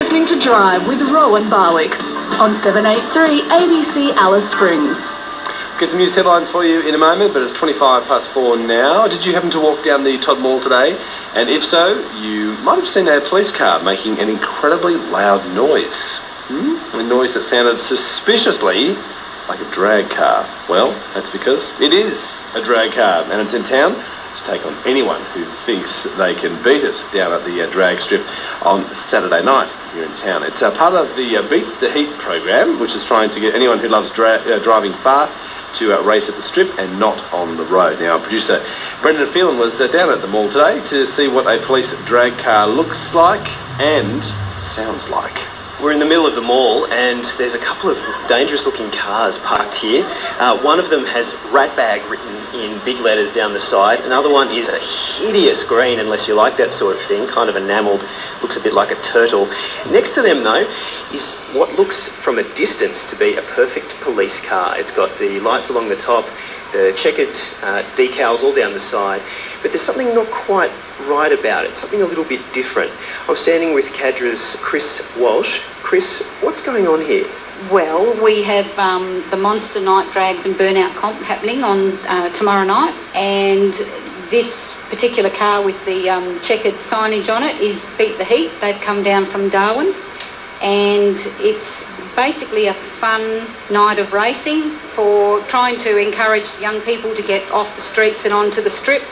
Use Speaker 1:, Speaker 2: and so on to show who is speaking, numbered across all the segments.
Speaker 1: Listening to Drive with Rowan Barwick on 783 ABC Alice Springs.
Speaker 2: Get some news headlines for you in a moment, but it's 4 now. Did you happen to walk down the Todd Mall today? And if so, you might have seen a police car making an incredibly loud noise. A noise that sounded suspiciously like a drag car. Well, that's because it is a drag car, and it's in town to take on anyone who thinks they can beat it down at the drag strip on Saturday night here in town. It's part of the Beat the Heat program, which is trying to get anyone who loves driving fast to race at the strip and not on the road. Now, producer Brendan Phelan was down at the mall today to see what a police drag car looks like and sounds like.
Speaker 3: We're in the middle of the mall and there's a couple of dangerous looking cars parked here. One of them has Ratbag written in big letters down the side. Another one is a hideous green, unless you like that sort of thing, kind of enamelled, looks a bit like a turtle. Next to them though is what looks from a distance to be a perfect police car. It's got the lights along the top, the checkered decals all down the side, but there's something not quite right about it, something a little bit different. I'm standing with Cadra's Chris Walsh. Chris, what's going on here?
Speaker 4: Well, we have the Monster Night Drags and Burnout Comp happening on tomorrow night, and this particular car with the checkered signage on it is Beat the Heat. They've come down from Darwin, and it's basically a fun night of racing for trying to encourage young people to get off the streets and onto the strip,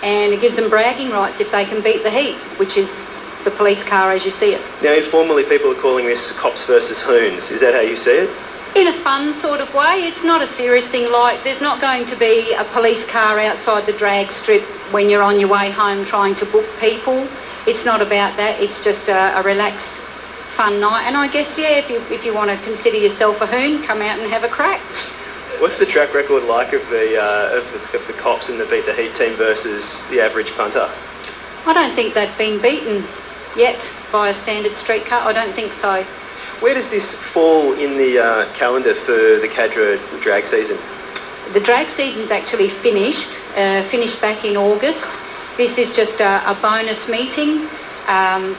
Speaker 4: and it gives them bragging rights if they can beat the heat, which is the police car as you see it.
Speaker 3: Now, informally, people are calling this cops versus hoons. Is that how you see it?
Speaker 4: In a fun sort of way. It's not a serious thing, like there's not going to be a police car outside the drag strip when you're on your way home trying to book people. It's not about that. It's just a relaxed, fun night. And I guess, yeah, if you want to consider yourself a hoon, come out and have a crack.
Speaker 3: What's the track record like of the cops in the Beat the Heat team versus the average punter?
Speaker 4: I don't think they've been beaten yet by a standard street car. I don't think so.
Speaker 3: Where does this fall in the calendar for the Cadra drag season?
Speaker 4: The drag season's actually finished back in August. This is just a bonus meeting.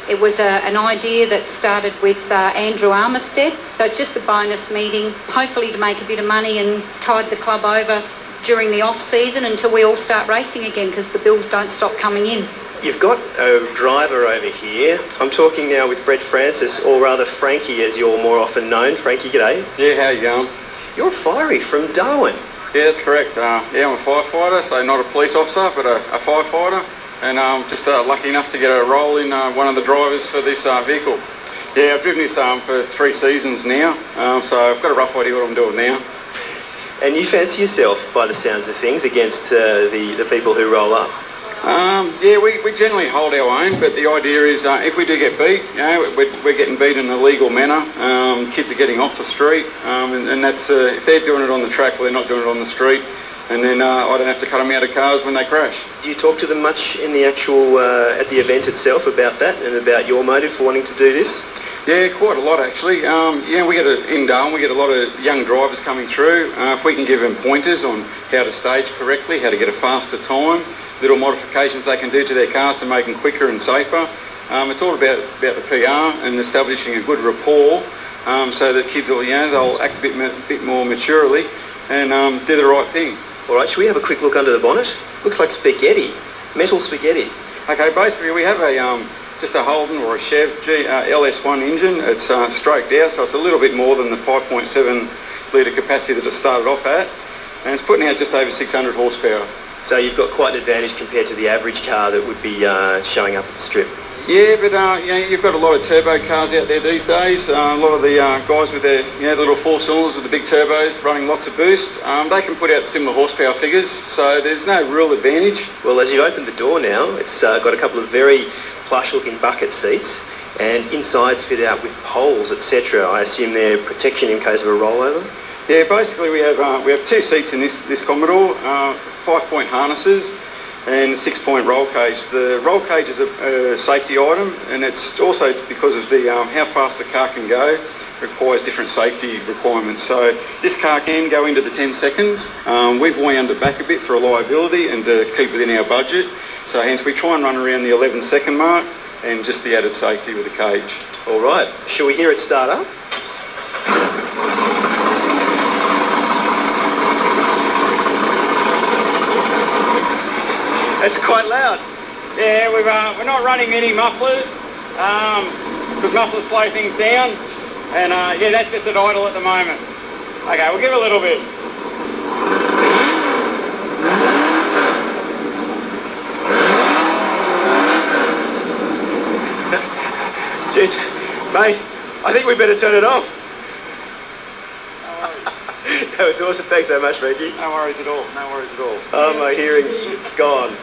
Speaker 4: It was an idea that started with Andrew Armistead, so it's just a bonus meeting, hopefully to make a bit of money and tide the club over during the off-season until we all start racing again, because the bills don't stop coming in.
Speaker 3: You've got a driver over here. I'm talking now with Brett Francis, or rather Frankie as you're more often known. Frankie, g'day.
Speaker 5: Yeah, how you going?
Speaker 3: You're Fiery from Darwin.
Speaker 5: Yeah, that's correct. I'm a firefighter, so not a police officer, but a firefighter. And I'm just lucky enough to get a role in one of the drivers for this vehicle. Yeah, I've driven this for 3 seasons now, so I've got a rough idea what I'm doing now.
Speaker 3: And you fancy yourself, by the sounds of things, against the people who roll up?
Speaker 5: Yeah, we generally hold our own, but the idea is if we do get beat, we're getting beat in a legal manner. Kids are getting off the street, and that's if they're doing it on the track, well, they're not doing it on the street. And then I don't have to cut them out of cars when they crash. Do you talk to them much in the actual, at the event itself about that and about your motive for wanting to do this? Yeah, quite a lot actually. In Darwin we get a lot of young drivers coming through. If we can give them pointers on how to stage correctly, how to get a faster time, little modifications they can do to their cars to make them quicker and safer. It's all about the PR and establishing a good rapport so that kids will, they'll act a bit more maturely and do the right thing.
Speaker 3: All right, should we have a quick look under the bonnet? Looks like spaghetti, metal spaghetti.
Speaker 5: Okay, basically we have just a Holden or a Chev LS1 engine. It's stroked out, so it's a little bit more than the 5.7 litre capacity that it started off at, and it's putting out just over 600 horsepower.
Speaker 3: So you've got quite an advantage compared to the average car that would be showing up at the strip.
Speaker 5: Yeah, but you've got a lot of turbo cars out there these days. A lot of the guys with their the little 4 cylinders with the big turbos running lots of boost, they can put out similar horsepower figures, so there's no real advantage.
Speaker 3: Well, as you open the door now, it's got a couple of very plush-looking bucket seats, and inside's fit out with poles, etc. I assume they're protection in case of a rollover?
Speaker 5: Yeah, basically we have 2 seats in this Commodore, 5-point harnesses, and 6-point roll cage. The roll cage is a safety item, and it's also because of the how fast the car can go requires different safety requirements. So this car can go into the 10 seconds. We've wound it back a bit for reliability and to keep within our budget. So hence we try and run around the 11-second mark, and just the added safety with the cage.
Speaker 3: All right, shall we hear it start up? That's quite loud.
Speaker 5: Yeah, we're not running any mufflers because mufflers slow things down. And yeah, that's just at idle at the moment. Okay, we'll give it a little bit.
Speaker 3: Jeez, mate, I think we better turn it off. That was awesome. Thanks so much, Frankie.
Speaker 5: No worries at all. No worries at all.
Speaker 3: Oh, my hearing, it's gone.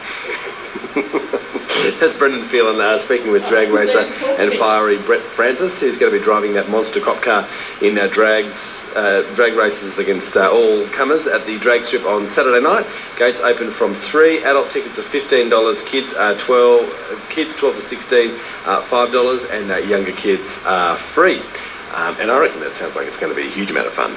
Speaker 3: That's Brendan Phelan speaking with drag racer and fiery Brett Francis, who's going to be driving that monster cop car in drag races against all comers at the drag strip on Saturday night. Gates open from 3. Adult tickets are $15. Kids are 12 to 16, $5, and younger kids are free. And I reckon that sounds like it's going to be a huge amount of fun.